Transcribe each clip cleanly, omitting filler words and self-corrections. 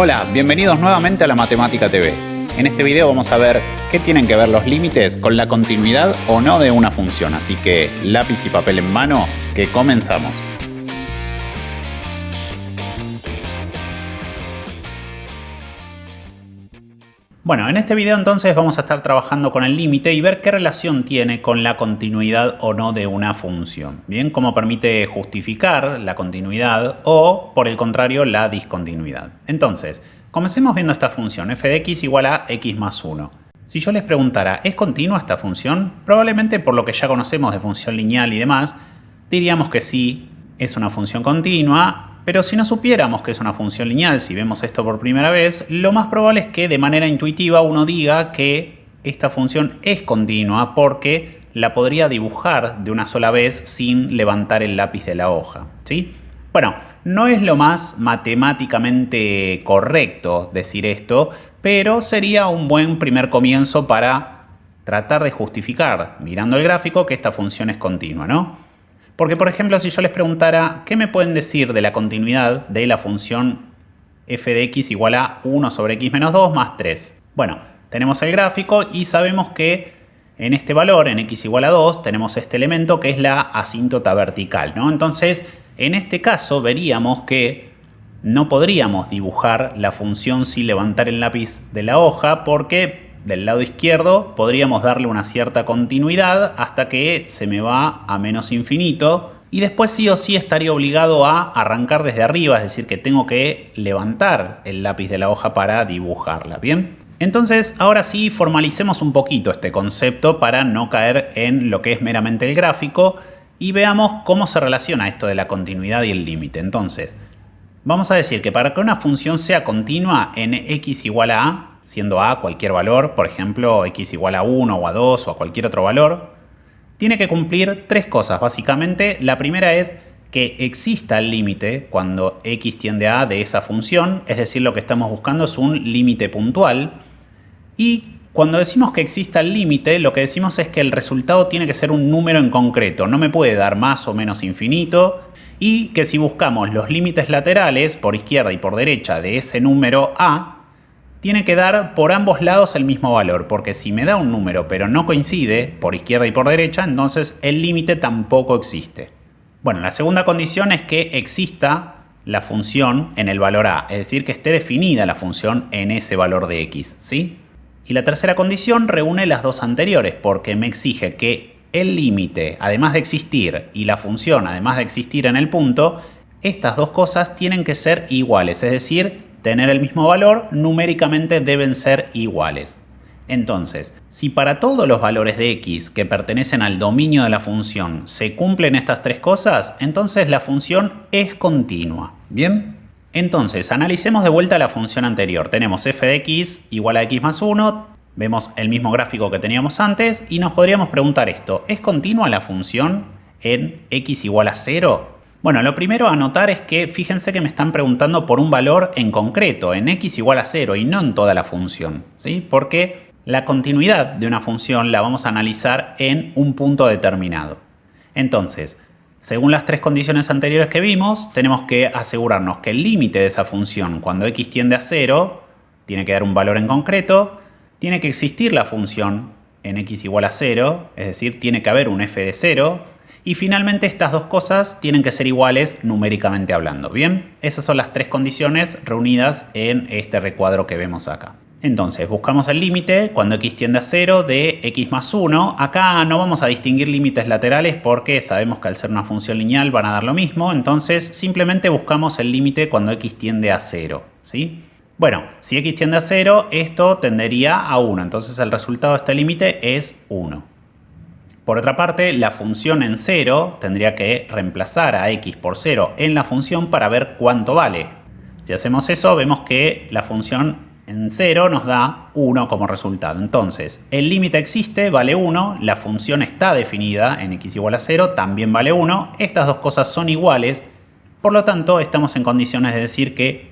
Hola, bienvenidos nuevamente a la Matemática TV. En este video vamos a ver qué tienen que ver los límites con la continuidad o no de una función, así que lápiz y papel en mano, que comenzamos. Bueno, en este video entonces vamos a estar trabajando con el límite y ver qué relación tiene con la continuidad o no de una función. Bien, cómo permite justificar la continuidad o, por el contrario, la discontinuidad. Entonces, comencemos viendo esta función, f de x igual a x más 1. Si yo les preguntara, ¿es continua esta función? Probablemente por lo que ya conocemos de función lineal y demás, diríamos que sí, es una función continua. Pero si no supiéramos que es una función lineal, si vemos esto por primera vez, lo más probable es que de manera intuitiva uno diga que esta función es continua porque la podría dibujar de una sola vez sin levantar el lápiz de la hoja, ¿sí? Bueno, no es lo más matemáticamente correcto decir esto, pero sería un buen primer comienzo para tratar de justificar, mirando el gráfico, que esta función es continua, ¿no? Porque, por ejemplo, si yo les preguntara, ¿qué me pueden decir de la continuidad de la función f de x igual a 1 sobre x menos 2 más 3? Bueno, tenemos el gráfico y sabemos que en este valor, en x igual a 2, tenemos este elemento que es la asíntota vertical, ¿no? Entonces, en este caso veríamos que no podríamos dibujar la función sin levantar el lápiz de la hoja porque del lado izquierdo podríamos darle una cierta continuidad hasta que se me va a menos infinito y después sí o sí estaría obligado a arrancar desde arriba, es decir que tengo que levantar el lápiz de la hoja para dibujarla, ¿bien? Entonces ahora sí formalicemos un poquito este concepto para no caer en lo que es meramente el gráfico y veamos cómo se relaciona esto de la continuidad y el límite. Entonces vamos a decir que para que una función sea continua en x igual a a, siendo a cualquier valor, por ejemplo x igual a 1 o a 2 o a cualquier otro valor, tiene que cumplir tres cosas básicamente. La primera es que exista el límite cuando x tiende a de esa función, es decir, lo que estamos buscando es un límite puntual. Y cuando decimos que exista el límite, lo que decimos es que el resultado tiene que ser un número en concreto, no me puede dar más o menos infinito, y que si buscamos los límites laterales por izquierda y por derecha de ese número a, tiene que dar por ambos lados el mismo valor, porque si me da un número pero no coincide por izquierda y por derecha, entonces el límite tampoco existe. Bueno, la segunda condición es que exista la función en el valor a, es decir, que esté definida la función en ese valor de x, ¿sí? Y la tercera condición reúne las dos anteriores, porque me exige que el límite, además de existir, y la función, además de existir en el punto, estas dos cosas tienen que ser iguales, es decir, tener el mismo valor, numéricamente deben ser iguales. Entonces, si para todos los valores de x que pertenecen al dominio de la función se cumplen estas tres cosas, entonces la función es continua. ¿Bien? Entonces, analicemos de vuelta la función anterior. Tenemos f de x igual a x más 1, vemos el mismo gráfico que teníamos antes y nos podríamos preguntar esto, ¿es continua la función en x igual a 0? Bueno, lo primero a notar es que fíjense que me están preguntando por un valor en concreto, en x igual a 0 y no en toda la función, ¿sí? Porque la continuidad de una función la vamos a analizar en un punto determinado. Entonces, según las tres condiciones anteriores que vimos, tenemos que asegurarnos que el límite de esa función cuando x tiende a 0 tiene que dar un valor en concreto, tiene que existir la función en x igual a 0, es decir, tiene que haber un f de 0, y finalmente estas dos cosas tienen que ser iguales numéricamente hablando. Bien, esas son las tres condiciones reunidas en este recuadro que vemos acá. Entonces buscamos el límite cuando x tiende a 0 de x más 1. Acá no vamos a distinguir límites laterales porque sabemos que al ser una función lineal van a dar lo mismo. Entonces simplemente buscamos el límite cuando x tiende a 0, ¿sí? Bueno, si x tiende a 0, esto tendería a 1. Entonces el resultado de este límite es 1. Por otra parte, la función en 0 tendría que reemplazar a x por 0 en la función para ver cuánto vale. Si hacemos eso, vemos que la función en 0 nos da 1 como resultado. Entonces, el límite existe, vale 1, la función está definida en x igual a 0, también vale 1. Estas dos cosas son iguales, por lo tanto, estamos en condiciones de decir que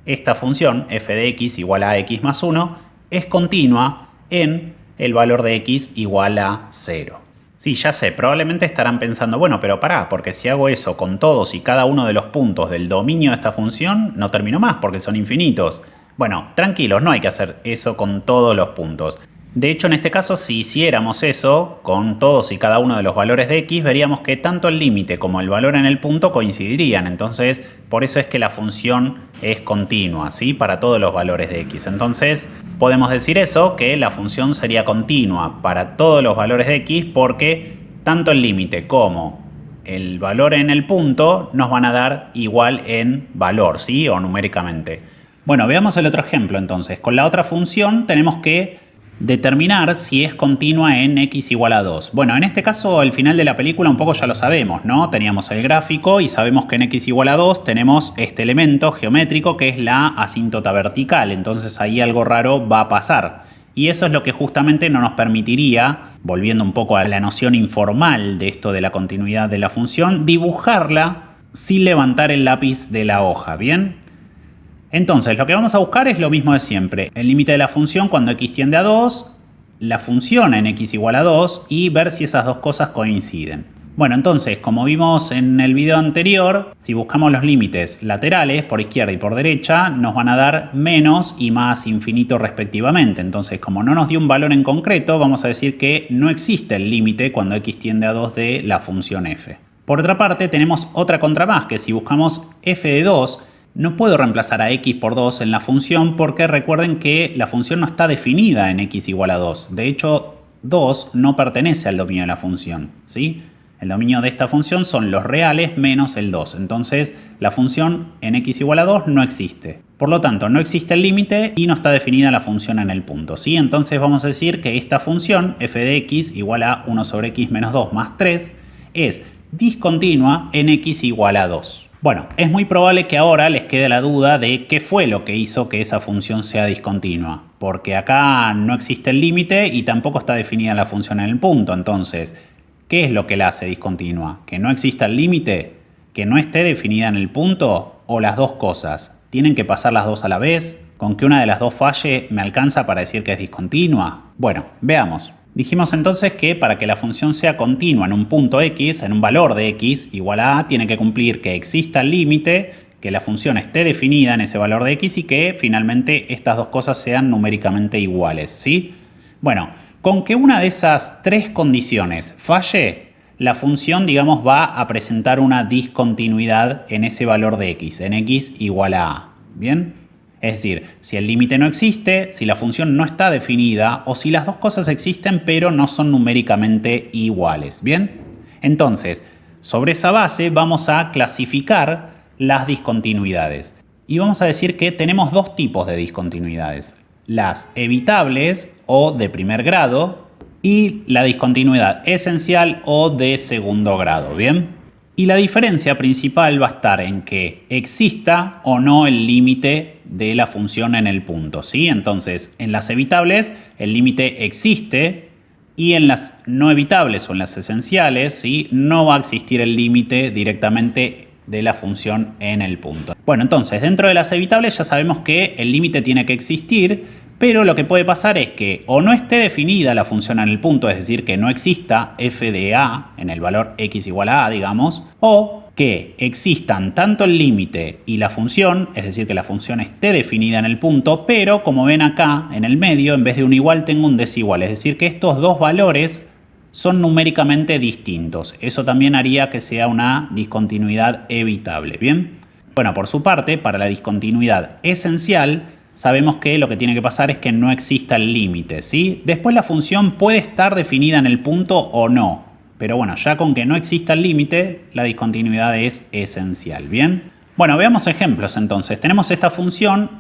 esta función, f de x igual a x más 1, es continua en el valor de x igual a 0. Sí, ya sé, probablemente estarán pensando, bueno, pero pará, porque si hago eso con todos y cada uno de los puntos del dominio de esta función, no termino más porque son infinitos. Bueno, tranquilos, no hay que hacer eso con todos los puntos. De hecho, en este caso, si hiciéramos eso con todos y cada uno de los valores de x, veríamos que tanto el límite como el valor en el punto coincidirían. Entonces, por eso es que la función es continua, ¿sí? Para todos los valores de x. Entonces, podemos decir eso, que la función sería continua para todos los valores de x porque tanto el límite como el valor en el punto nos van a dar igual en valor, ¿sí? O numéricamente. Bueno, veamos el otro ejemplo entonces. Con la otra función tenemos que determinar si es continua en x igual a 2. Bueno, en este caso el final de la película un poco ya lo sabemos, ¿no? Teníamos el gráfico y sabemos que en x igual a 2 tenemos este elemento geométrico que es la asíntota vertical. Entonces ahí algo raro va a pasar. Y eso es lo que justamente no nos permitiría, volviendo un poco a la noción informal de esto de la continuidad de la función, dibujarla sin levantar el lápiz de la hoja, ¿bien? Entonces, lo que vamos a buscar es lo mismo de siempre. El límite de la función cuando x tiende a 2, la función en x igual a 2 y ver si esas dos cosas coinciden. Bueno, entonces, como vimos en el video anterior, si buscamos los límites laterales por izquierda y por derecha, nos van a dar menos y más infinito respectivamente. Entonces, como no nos dio un valor en concreto, vamos a decir que no existe el límite cuando x tiende a 2 de la función f. Por otra parte, tenemos otra contra más, que si buscamos f de 2, no puedo reemplazar a x por 2 en la función porque recuerden que la función no está definida en x igual a 2. De hecho, 2 no pertenece al dominio de la función, ¿sí? El dominio de esta función son los reales menos el 2. Entonces, la función en x igual a 2 no existe. Por lo tanto, no existe el límite y no está definida la función en el punto, ¿sí? Entonces vamos a decir que esta función f de x igual a 1 sobre x menos 2 más 3 es discontinua en x igual a 2. Bueno, es muy probable que ahora les quede la duda de qué fue lo que hizo que esa función sea discontinua, porque acá no existe el límite y tampoco está definida la función en el punto. Entonces, ¿qué es lo que la hace discontinua? ¿Que no exista el límite? ¿Que no esté definida en el punto? ¿O las dos cosas? ¿Tienen que pasar las dos a la vez? ¿Con que una de las dos falle me alcanza para decir que es discontinua? Bueno, veamos. Dijimos entonces que para que la función sea continua en un punto x, en un valor de x igual a tiene que cumplir que exista el límite, que la función esté definida en ese valor de x y que finalmente estas dos cosas sean numéricamente iguales, ¿sí? Bueno, con que una de esas tres condiciones falle, la función, digamos, va a presentar una discontinuidad en ese valor de x, en x igual a. ¿Bien? Es decir, si el límite no existe, si la función no está definida o si las dos cosas existen pero no son numéricamente iguales. ¿Bien? Entonces, sobre esa base vamos a clasificar las discontinuidades. Y vamos a decir que tenemos dos tipos de discontinuidades. Las evitables o de primer grado y la discontinuidad esencial o de segundo grado. ¿Bien? Y la diferencia principal va a estar en que exista o no el límite de la función en el punto, ¿sí? Entonces, en las evitables el límite existe y en las no evitables o en las esenciales, ¿sí? No va a existir el límite directamente de la función en el punto. Bueno, entonces, dentro de las evitables ya sabemos que el límite tiene que existir, pero lo que puede pasar es que o no esté definida la función en el punto, es decir, que no exista f de a en el valor x igual a, digamos, o que existan tanto el límite y la función, es decir, que la función esté definida en el punto, pero como ven acá, en el medio, en vez de un igual tengo un desigual, es decir, que estos dos valores son numéricamente distintos. Eso también haría que sea una discontinuidad evitable, ¿bien? Bueno, por su parte, para la discontinuidad esencial, sabemos que lo que tiene que pasar es que no exista el límite, ¿sí? Después la función puede estar definida en el punto o no. Pero bueno, ya con que no exista el límite, la discontinuidad es esencial, ¿bien? Bueno, veamos ejemplos entonces. Tenemos esta función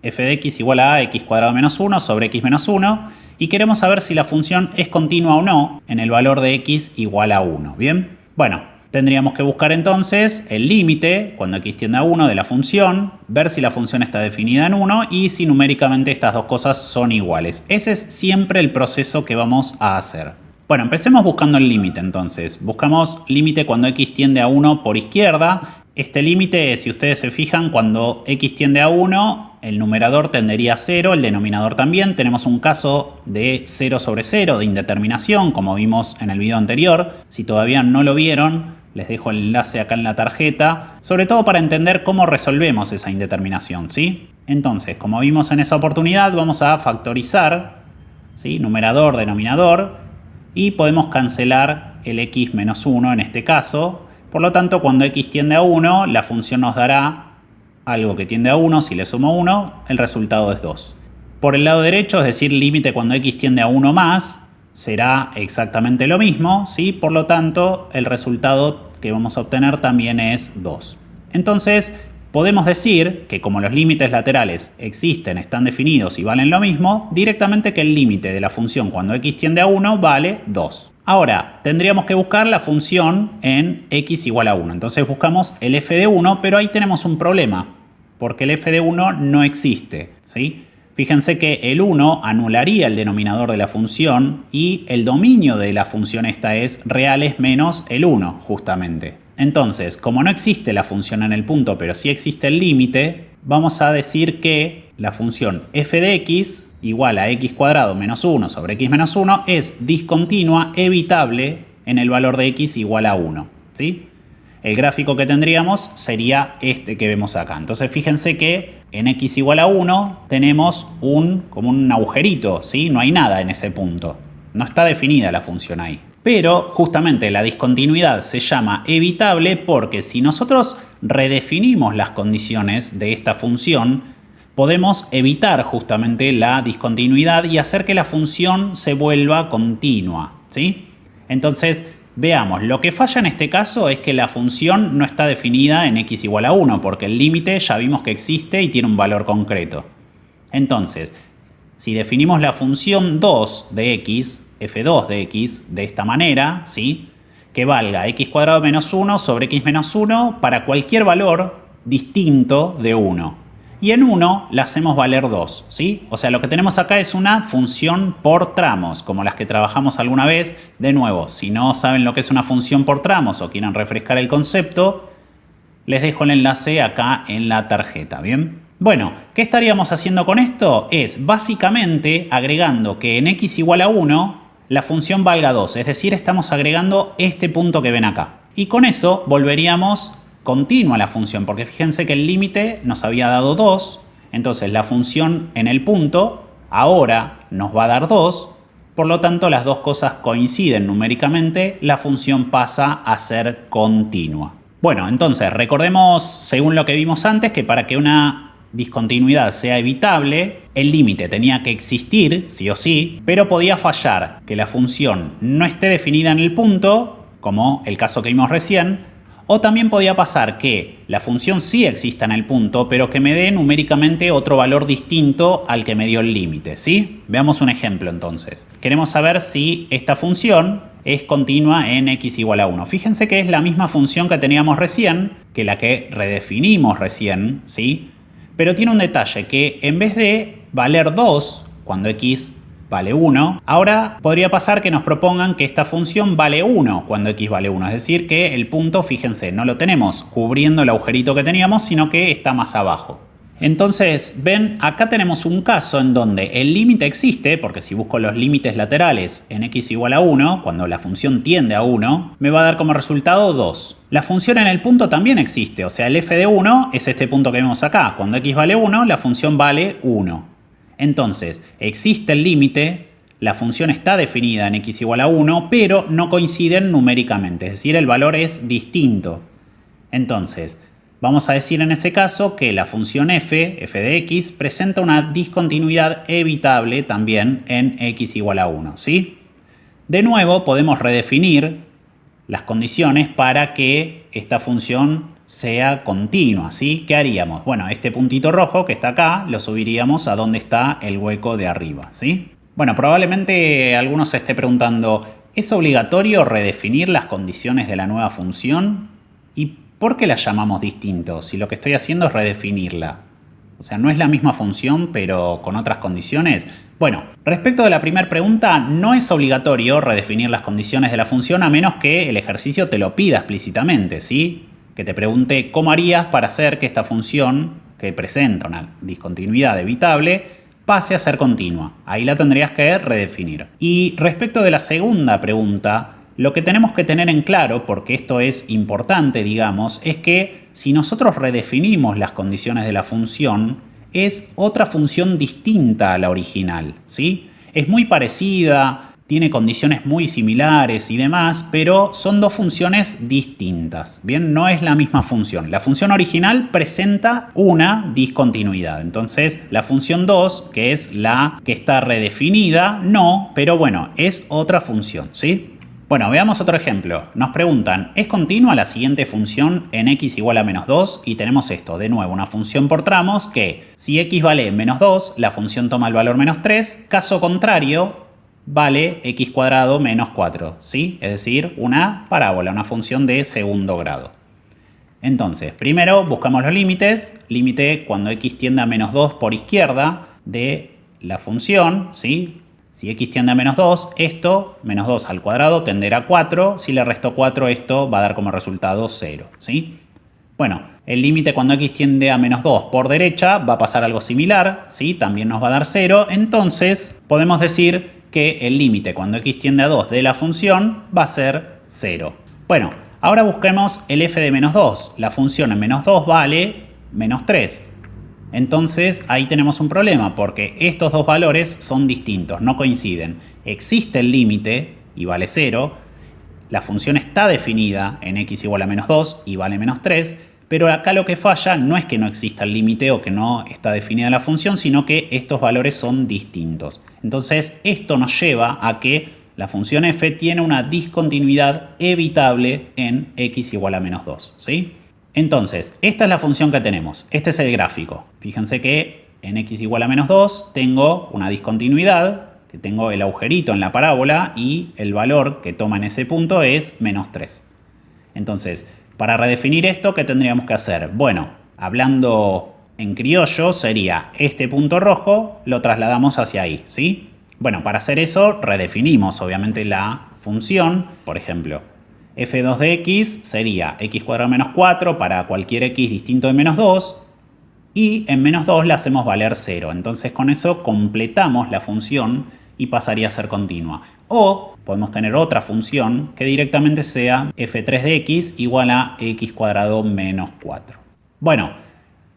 f de x igual a x cuadrado menos 1 sobre x menos 1 y queremos saber si la función es continua o no en el valor de x igual a 1, ¿bien? Bueno, tendríamos que buscar entonces el límite, cuando x tiende a 1, de la función, ver si la función está definida en 1 y si numéricamente estas dos cosas son iguales. Ese es siempre el proceso que vamos a hacer. Bueno, empecemos buscando el límite entonces. Buscamos límite cuando x tiende a 1 por izquierda. Este límite, si ustedes se fijan, cuando x tiende a 1, el numerador tendería a 0, el denominador también. Tenemos un caso de 0 sobre 0 de indeterminación, como vimos en el video anterior. Si todavía no lo vieron, les dejo el enlace acá en la tarjeta, sobre todo para entender cómo resolvemos esa indeterminación, ¿sí? Entonces, como vimos en esa oportunidad, vamos a factorizar, ¿sí? Numerador, denominador, y podemos cancelar el x menos 1 en este caso. Por lo tanto, cuando x tiende a 1, la función nos dará algo que tiende a 1. Si le sumo 1, el resultado es 2. Por el lado derecho, es decir, límite cuando x tiende a 1 más, será exactamente lo mismo, ¿sí? Por lo tanto, el resultado que vamos a obtener también es 2. Entonces, podemos decir que como los límites laterales existen, están definidos y valen lo mismo, directamente que el límite de la función cuando x tiende a 1 vale 2. Ahora, tendríamos que buscar la función en x igual a 1. Entonces buscamos el f de 1, pero ahí tenemos un problema, porque el f de 1 no existe, ¿sí? Fíjense que el 1 anularía el denominador de la función y el dominio de la función esta es reales menos el 1, justamente. Entonces, como no existe la función en el punto, pero sí existe el límite, vamos a decir que la función f de x igual a x cuadrado menos 1 sobre x menos 1 es discontinua, evitable en el valor de x igual a 1, ¿sí? El gráfico que tendríamos sería este que vemos acá. Entonces fíjense que en x igual a 1 tenemos como un agujerito, ¿sí? No hay nada en ese punto. No está definida la función ahí. Pero justamente la discontinuidad se llama evitable porque si nosotros redefinimos las condiciones de esta función, podemos evitar justamente la discontinuidad y hacer que la función se vuelva continua, ¿sí? Entonces, veamos, lo que falla en este caso es que la función no está definida en x igual a 1, porque el límite ya vimos que existe y tiene un valor concreto. Entonces, si definimos la función 2 de x, f2 de x, de esta manera, ¿sí? Que valga x cuadrado menos 1 sobre x menos 1 para cualquier valor distinto de 1. Y en 1 la hacemos valer 2, ¿sí? O sea, lo que tenemos acá es una función por tramos, como las que trabajamos alguna vez. De nuevo, si no saben lo que es una función por tramos o quieren refrescar el concepto, les dejo el enlace acá en la tarjeta, ¿bien? Bueno, ¿qué estaríamos haciendo con esto? Es básicamente agregando que en x igual a 1 la función valga 2, es decir, estamos agregando este punto que ven acá. Y con eso volveríamos continua la función, porque fíjense que el límite nos había dado 2, entonces la función en el punto ahora nos va a dar 2, por lo tanto las dos cosas coinciden numéricamente, la función pasa a ser continua. Bueno, entonces recordemos, según lo que vimos antes, que para que una discontinuidad sea evitable, el límite tenía que existir, sí o sí, pero podía fallar que la función no esté definida en el punto, como el caso que vimos recién, o también podía pasar que la función sí exista en el punto, pero que me dé numéricamente otro valor distinto al que me dio el límite, ¿sí? Veamos un ejemplo entonces. Queremos saber si esta función es continua en x igual a 1. Fíjense que es la misma función que teníamos recién, que la que redefinimos recién, ¿sí? Pero tiene un detalle, que en vez de valer 2 cuando x vale 1, ahora podría pasar que nos propongan que esta función vale 1 cuando x vale 1. Es decir, que el punto, fíjense, no lo tenemos cubriendo el agujerito que teníamos, sino que está más abajo. Entonces, ven, acá tenemos un caso en donde el límite existe, porque si busco los límites laterales en x igual a 1, cuando la función tiende a 1, me va a dar como resultado 2. La función en el punto también existe, o sea, el f de 1 es este punto que vemos acá. Cuando x vale 1, la función vale 1. Entonces, existe el límite, la función está definida en x igual a 1, pero no coinciden numéricamente, es decir, el valor es distinto. Entonces, vamos a decir en ese caso que la función f de x, presenta una discontinuidad evitable también en x igual a 1, ¿sí? De nuevo, podemos redefinir las condiciones para que esta función sea continua, ¿sí? ¿Qué haríamos? Bueno, este puntito rojo que está acá lo subiríamos a donde está el hueco de arriba, ¿sí? Bueno, probablemente algunos se esté preguntando, ¿es obligatorio redefinir las condiciones de la nueva función? ¿Y por qué la llamamos distinto si lo que estoy haciendo es redefinirla? O sea, ¿no es la misma función pero con otras condiciones? Bueno, respecto de la primera pregunta, no es obligatorio redefinir las condiciones de la función a menos que el ejercicio te lo pida explícitamente, ¿sí? Que te pregunte cómo harías para hacer que esta función que presenta una discontinuidad evitable, pase a ser continua. Ahí la tendrías que redefinir. Y respecto de la segunda pregunta, lo que tenemos que tener en claro, porque esto es importante, digamos, es que si nosotros redefinimos las condiciones de la función, es otra función distinta a la original, ¿sí? Es muy parecida, tiene condiciones muy similares y demás, pero son dos funciones distintas, ¿bien? No es la misma función. La función original presenta una discontinuidad. Entonces, la función 2, que es la que está redefinida, no, pero bueno, es otra función, ¿sí? Bueno, veamos otro ejemplo. Nos preguntan, ¿es continua la siguiente función en x igual a menos 2? Y tenemos esto, de nuevo, una función por tramos que si x vale menos 2, la función toma el valor menos 3. Caso contrario, vale x cuadrado menos 4, ¿sí? Es decir, una parábola, una función de segundo grado. Entonces, primero buscamos los límites. Límite cuando x tiende a menos 2 por izquierda de la función, ¿sí? Si x tiende a menos 2, esto, menos 2 al cuadrado, tenderá a 4. Si le resto 4, esto va a dar como resultado 0, ¿sí? Bueno, el límite cuando x tiende a menos 2 por derecha va a pasar algo similar, ¿sí? También nos va a dar 0. Entonces, podemos decir que el límite cuando x tiende a 2 de la función va a ser 0. Bueno, ahora busquemos el f de menos 2. La función en menos 2 vale menos 3. Entonces ahí tenemos un problema porque estos dos valores son distintos, no coinciden. Existe el límite y vale 0. La función está definida en x igual a menos 2 y vale menos 3. Pero acá lo que falla no es que no exista el límite o que no está definida la función, sino que estos valores son distintos. Entonces esto nos lleva a que la función f tiene una discontinuidad evitable en x igual a menos 2, ¿sí? Entonces, esta es la función que tenemos. Este es el gráfico. Fíjense que en x igual a menos 2 tengo una discontinuidad, que tengo el agujerito en la parábola y el valor que toma en ese punto es menos 3. Entonces, para redefinir esto, ¿qué tendríamos que hacer? Bueno, hablando en criollo, sería este punto rojo, lo trasladamos hacia ahí, ¿sí? Bueno, para hacer eso, redefinimos obviamente la función. Por ejemplo, f2 de x sería x cuadrado menos 4 para cualquier x distinto de menos 2. Y en menos 2 la hacemos valer 0. Entonces con eso completamos la función y pasaría a ser continua. O podemos tener otra función que directamente sea f3 de x igual a x cuadrado menos 4. Bueno,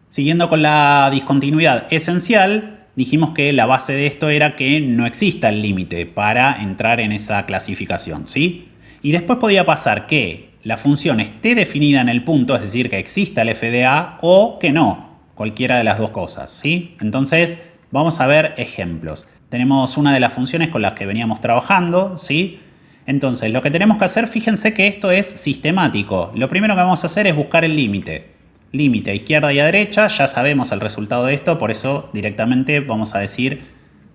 siguiendo con la discontinuidad esencial, dijimos que la base de esto era que no exista el límite para entrar en esa clasificación, ¿sí? Y después podía pasar que la función esté definida en el punto, es decir, que exista el f de a, o que no, cualquiera de las dos cosas, ¿sí? Entonces, vamos a ver ejemplos. Tenemos una de las funciones con las que veníamos trabajando, ¿sí? Entonces, lo que tenemos que hacer, fíjense que esto es sistemático. Lo primero que vamos a hacer es buscar el límite. Límite a izquierda y a derecha, ya sabemos el resultado de esto, por eso directamente vamos a decir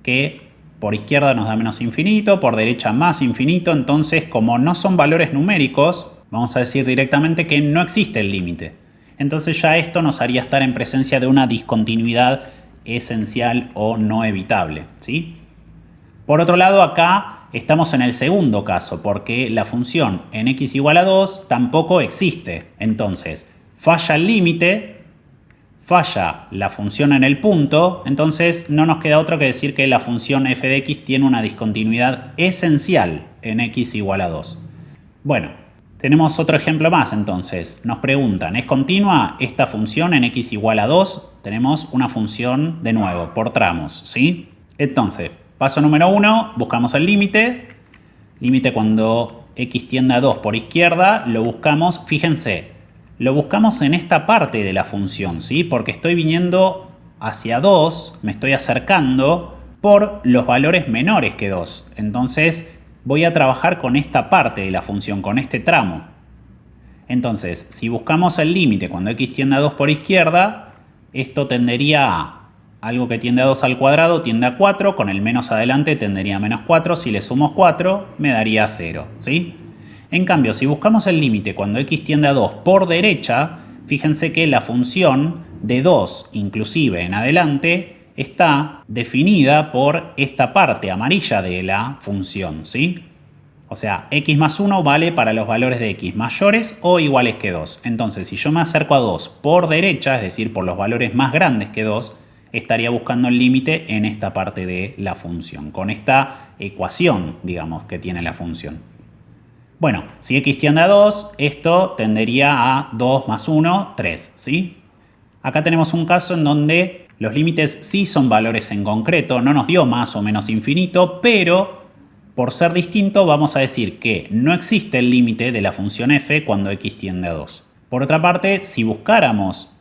que por izquierda nos da menos infinito, por derecha más infinito. Entonces, como no son valores numéricos, vamos a decir directamente que no existe el límite. Entonces ya esto nos haría estar en presencia de una discontinuidad esencial o no evitable, ¿sí? Por otro lado, acá estamos en el segundo caso, porque la función en x igual a 2 tampoco existe. Entonces, falla el límite, falla la función en el punto, entonces no nos queda otro que decir que la función f de x tiene una discontinuidad esencial en x igual a 2. Bueno, tenemos otro ejemplo más entonces. Nos preguntan, ¿es continua esta función en x igual a 2? Tenemos una función de nuevo, por tramos, ¿sí? Entonces, paso número 1, buscamos el límite. Límite cuando x tiende a 2 por izquierda, lo buscamos, fíjense, lo buscamos en esta parte de la función, ¿sí? Porque estoy viniendo hacia 2, me estoy acercando por los valores menores que 2. Entonces voy a trabajar con esta parte de la función, con este tramo. Entonces, si buscamos el límite cuando x tiende a 2 por izquierda, esto tendería a algo que tiende a 2 al cuadrado, tiende a 4, con el menos adelante tendería a menos 4, si le sumo 4 me daría 0, ¿sí? En cambio, si buscamos el límite cuando x tiende a 2 por derecha, fíjense que la función de 2 inclusive en adelante está definida por esta parte amarilla de la función, ¿sí? O sea, x más 1 vale para los valores de x mayores o iguales que 2. Entonces, si yo me acerco a 2 por derecha, es decir, por los valores más grandes que 2, estaría buscando el límite en esta parte de la función, con esta ecuación, digamos, que tiene la función. Bueno, si x tiende a 2, esto tendería a 2 más 1, 3, ¿sí? Acá tenemos un caso en donde los límites sí son valores en concreto, no nos dio más o menos infinito, pero por ser distinto vamos a decir que no existe el límite de la función f cuando x tiende a 2. Por otra parte, si buscáramos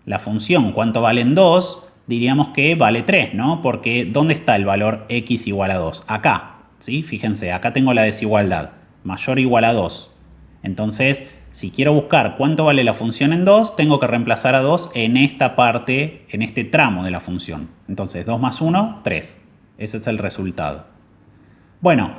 la función cuánto valen 2, diríamos que vale 3, ¿no? Porque ¿dónde está el valor x igual a 2? Acá, ¿sí? Fíjense, acá tengo la desigualdad, mayor o igual a 2. Entonces, si quiero buscar cuánto vale la función en 2, tengo que reemplazar a 2 en esta parte, en este tramo de la función. Entonces, 2 más 1, 3. Ese es el resultado. Bueno,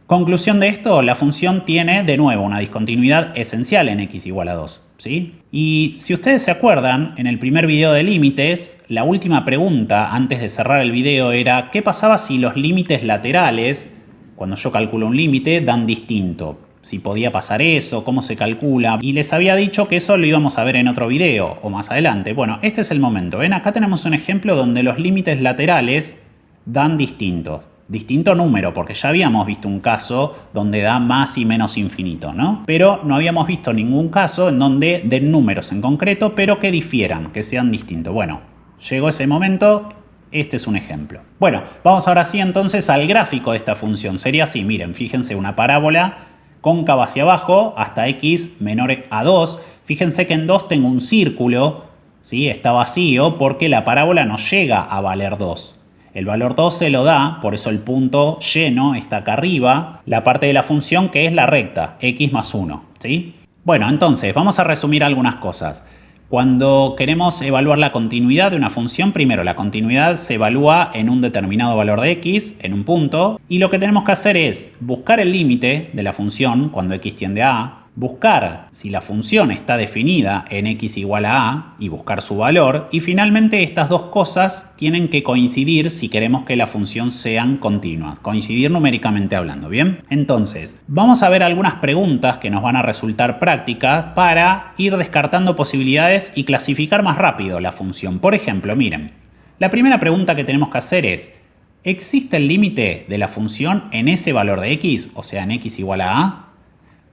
conclusión de esto, la función tiene de nuevo una discontinuidad esencial en x igual a 2, ¿sí? Y si ustedes se acuerdan, en el primer video de límites, la última pregunta antes de cerrar el video era ¿qué pasaba si los límites laterales, cuando yo calculo un límite, dan distinto? Si podía pasar eso, cómo se calcula. Y les había dicho que eso lo íbamos a ver en otro video o más adelante. Bueno, este es el momento. ¿Ven? Acá tenemos un ejemplo donde los límites laterales dan distinto. Distinto número, porque ya habíamos visto un caso donde da más y menos infinito, ¿no? Pero no habíamos visto ningún caso en donde den números en concreto, pero que difieran, que sean distintos. Bueno, llegó ese momento, este es un ejemplo. Bueno, vamos ahora sí entonces al gráfico de esta función. Sería así, miren, fíjense, una parábola cóncava hacia abajo hasta x menor a 2. Fíjense que en 2 tengo un círculo, ¿sí? Está vacío porque la parábola no llega a valer 2. El valor 2 se lo da, por eso el punto lleno está acá arriba, la parte de la función que es la recta, x más 1, ¿sí? Bueno, entonces vamos a resumir algunas cosas. Cuando queremos evaluar la continuidad de una función, primero la continuidad se evalúa en un determinado valor de x, en un punto, y lo que tenemos que hacer es buscar el límite de la función cuando x tiende a a, buscar si la función está definida en x igual a y buscar su valor, y finalmente estas dos cosas tienen que coincidir si queremos que la función sean continuas, coincidir numéricamente hablando, ¿bien? Entonces, vamos a ver algunas preguntas que nos van a resultar prácticas para ir descartando posibilidades y clasificar más rápido la función. Por ejemplo, miren, la primera pregunta que tenemos que hacer es, ¿existe el límite de la función en ese valor de x, o sea en x igual a a?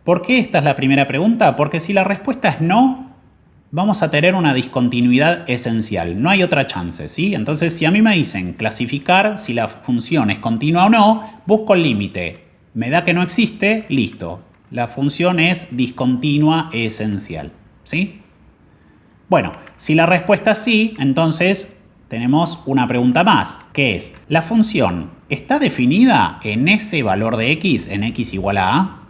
¿Por qué esta es la primera pregunta? Porque si la respuesta es no, vamos a tener una discontinuidad esencial. No hay otra chance, ¿sí? Entonces, si a mí me dicen clasificar si la función es continua o no, busco el límite. Me da que no existe, listo. La función es discontinua esencial, ¿sí? Bueno, si la respuesta es sí, entonces tenemos una pregunta más, que es, ¿la función está definida en ese valor de x, en x igual a a?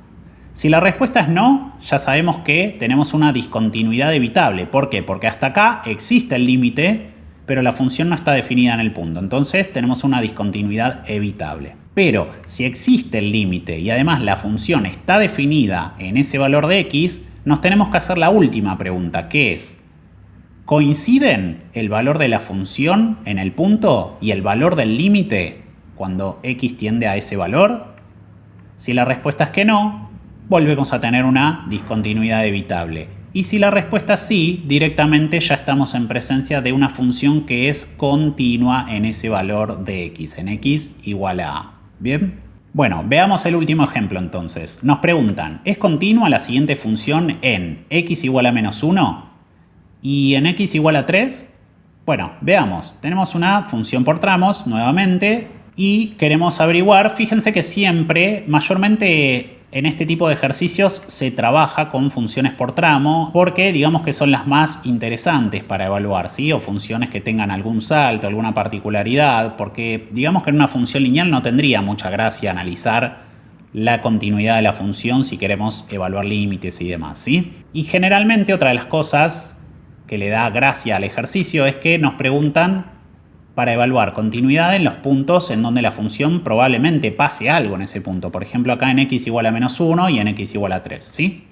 Si la respuesta es no, ya sabemos que tenemos una discontinuidad evitable. ¿Por qué? Porque hasta acá existe el límite, pero la función no está definida en el punto. Entonces tenemos una discontinuidad evitable. Pero si existe el límite y además la función está definida en ese valor de x, nos tenemos que hacer la última pregunta, que es, ¿coinciden el valor de la función en el punto y el valor del límite cuando x tiende a ese valor? Si la respuesta es que no, volvemos a tener una discontinuidad evitable. Y si la respuesta es sí, directamente ya estamos en presencia de una función que es continua en ese valor de x, en x igual a a. ¿Bien? Bueno, veamos el último ejemplo entonces. Nos preguntan, ¿es continua la siguiente función en x igual a menos 1 y en x igual a 3? Bueno, veamos. Tenemos una función por tramos, nuevamente, y queremos averiguar, fíjense que siempre, mayormente en este tipo de ejercicios se trabaja con funciones por tramo porque digamos que son las más interesantes para evaluar, ¿sí? O funciones que tengan algún salto, alguna particularidad, porque digamos que en una función lineal no tendría mucha gracia analizar la continuidad de la función si queremos evaluar límites y demás, ¿sí? Y generalmente otra de las cosas que le da gracia al ejercicio es que nos preguntan para evaluar continuidad en los puntos en donde la función probablemente pase algo en ese punto. Por ejemplo, acá en x igual a menos 1 y en x igual a 3, ¿sí?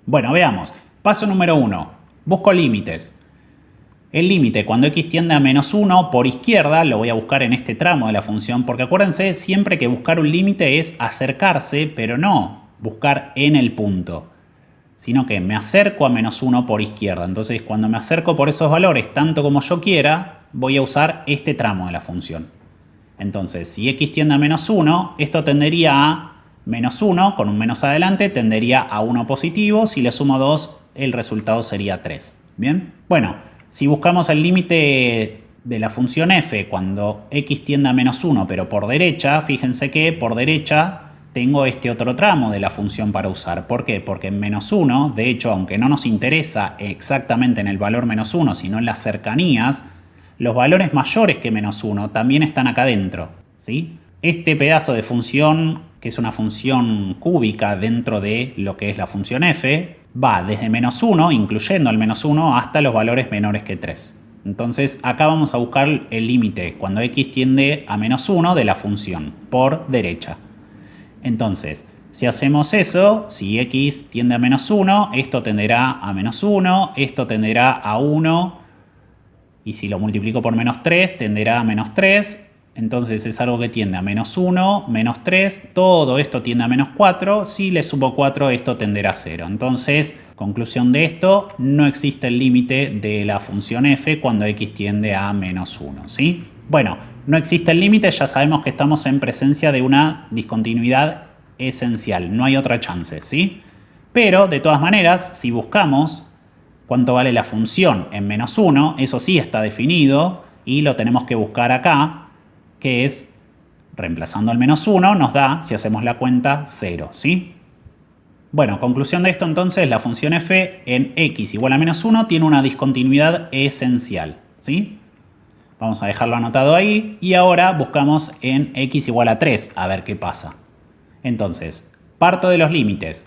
Bueno, veamos. Paso número 1. Busco límites. El límite cuando x tiende a menos 1 por izquierda lo voy a buscar en este tramo de la función, porque acuérdense siempre que buscar un límite es acercarse, pero no buscar en el punto, sino que me acerco a menos 1 por izquierda. Entonces cuando me acerco por esos valores tanto como yo quiera, voy a usar este tramo de la función. Entonces si x tiende a menos 1, esto tendería a menos 1, con un menos adelante, tendería a 1 positivo. Si le sumo 2, el resultado sería 3. ¿Bien? Bueno, si buscamos el límite de la función f cuando x tiende a menos 1, pero por derecha, fíjense que por derecha tengo este otro tramo de la función para usar. ¿Por qué? Porque en menos 1, de hecho, aunque no nos interesa exactamente en el valor menos 1, sino en las cercanías, los valores mayores que menos 1 también están acá dentro, ¿sí? Este pedazo de función, que es una función cúbica dentro de lo que es la función f, va desde menos 1, incluyendo el menos 1, hasta los valores menores que 3. Entonces acá vamos a buscar el límite cuando x tiende a menos 1 de la función, por derecha. Entonces, si hacemos eso, si x tiende a menos 1, esto tenderá a menos 1, esto tenderá a 1, y si lo multiplico por menos 3, tenderá a menos 3. Entonces es algo que tiende a menos 1, menos 3, todo esto tiende a menos 4, si le sumo 4 esto tenderá a 0. Entonces, conclusión de esto, no existe el límite de la función f cuando x tiende a menos 1, ¿sí? Bueno, no existe el límite, ya sabemos que estamos en presencia de una discontinuidad esencial, no hay otra chance, ¿sí? Pero, de todas maneras, si buscamos cuánto vale la función en menos 1, eso sí está definido y lo tenemos que buscar acá, que es, reemplazando el menos 1, nos da, si hacemos la cuenta, 0, ¿sí? Bueno, conclusión de esto entonces, la función f en x igual a menos 1 tiene una discontinuidad esencial, ¿sí? Vamos a dejarlo anotado ahí y ahora buscamos en x igual a 3, a ver qué pasa. Entonces, parto de los límites.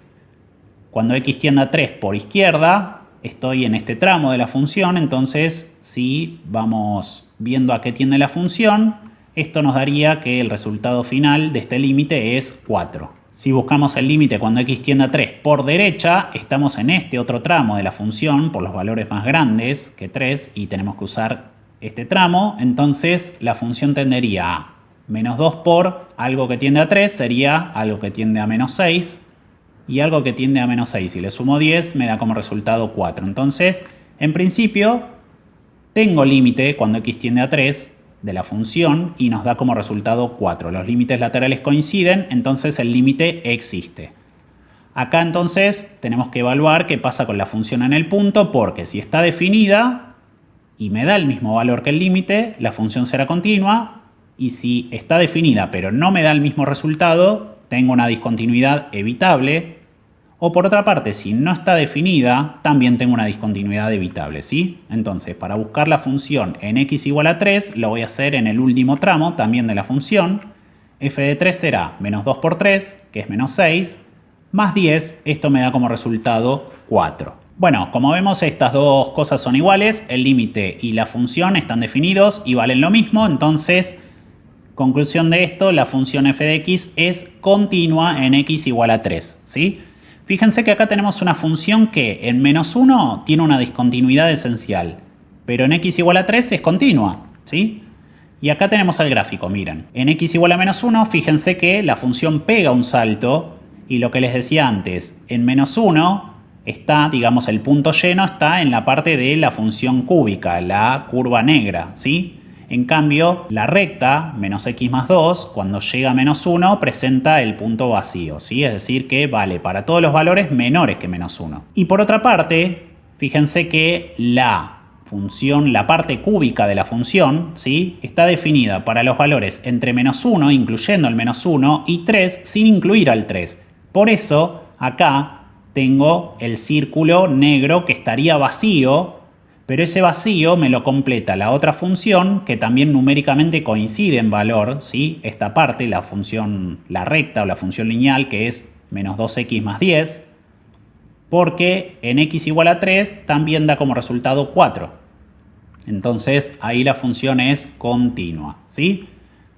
Cuando x tiende a 3 por izquierda, estoy en este tramo de la función, entonces si vamos viendo a qué tiende la función, esto nos daría que el resultado final de este límite es 4. Si buscamos el límite cuando x tiende a 3 por derecha, estamos en este otro tramo de la función por los valores más grandes que 3 y tenemos que usar este tramo, entonces la función tendería a menos 2 por algo que tiende a 3, sería algo que tiende a menos 6, y algo que tiende a menos 6. Si le sumo 10 me da como resultado 4. Entonces, en principio, tengo límite cuando x tiende a 3 de la función y nos da como resultado 4. Los límites laterales coinciden, entonces el límite existe. Acá entonces tenemos que evaluar qué pasa con la función en el punto, porque si está definida y me da el mismo valor que el límite, la función será continua, y si está definida pero no me da el mismo resultado, tengo una discontinuidad evitable. O por otra parte, si no está definida, también tengo una discontinuidad evitable, ¿sí? Entonces, para buscar la función en x igual a 3, lo voy a hacer en el último tramo también de la función. F de 3 será menos 2 por 3, que es menos 6, más 10, esto me da como resultado 4. Bueno, como vemos, estas dos cosas son iguales, el límite y la función están definidos y valen lo mismo, entonces, conclusión de esto, la función f de x es continua en x igual a 3, ¿sí? Fíjense que acá tenemos una función que en menos 1 tiene una discontinuidad esencial, pero en x igual a 3 es continua, ¿sí? Y acá tenemos el gráfico, miren. En x igual a menos 1, fíjense que la función pega un salto y lo que les decía antes, en menos 1 está, digamos, el punto lleno está en la parte de la función cúbica, la curva negra, ¿sí? En cambio, la recta, menos x más 2, cuando llega a menos 1, presenta el punto vacío, ¿sí? Es decir, que vale para todos los valores menores que menos 1. Y por otra parte, fíjense que la función, la parte cúbica de la función, ¿sí? Está definida para los valores entre menos 1, incluyendo el menos 1, y 3, sin incluir al 3. Por eso, acá tengo el círculo negro que estaría vacío, pero ese vacío me lo completa la otra función que también numéricamente coincide en valor, ¿sí? Esta parte, la función, la recta o la función lineal, que es menos 2x más 10, porque en x igual a 3 también da como resultado 4. Entonces ahí la función es continua, ¿sí?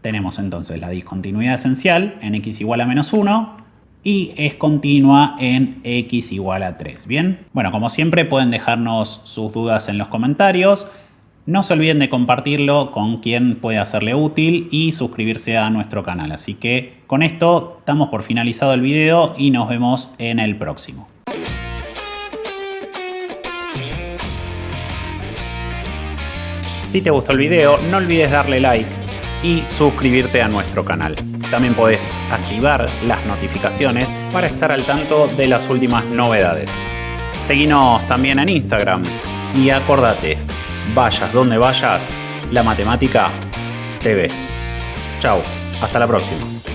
Tenemos entonces la discontinuidad esencial en x igual a menos 1, y es continua en x igual a 3. ¿Bien? Bueno, como siempre pueden dejarnos sus dudas en los comentarios. No se olviden de compartirlo con quien pueda serle útil y suscribirse a nuestro canal. Así que con esto damos por finalizado el video y nos vemos en el próximo. Si te gustó el video, no olvides darle like y suscribirte a nuestro canal. También podés activar las notificaciones para estar al tanto de las últimas novedades. Seguinos también en Instagram y acordate, vayas donde vayas, la matemática te ve. Chau, hasta la próxima.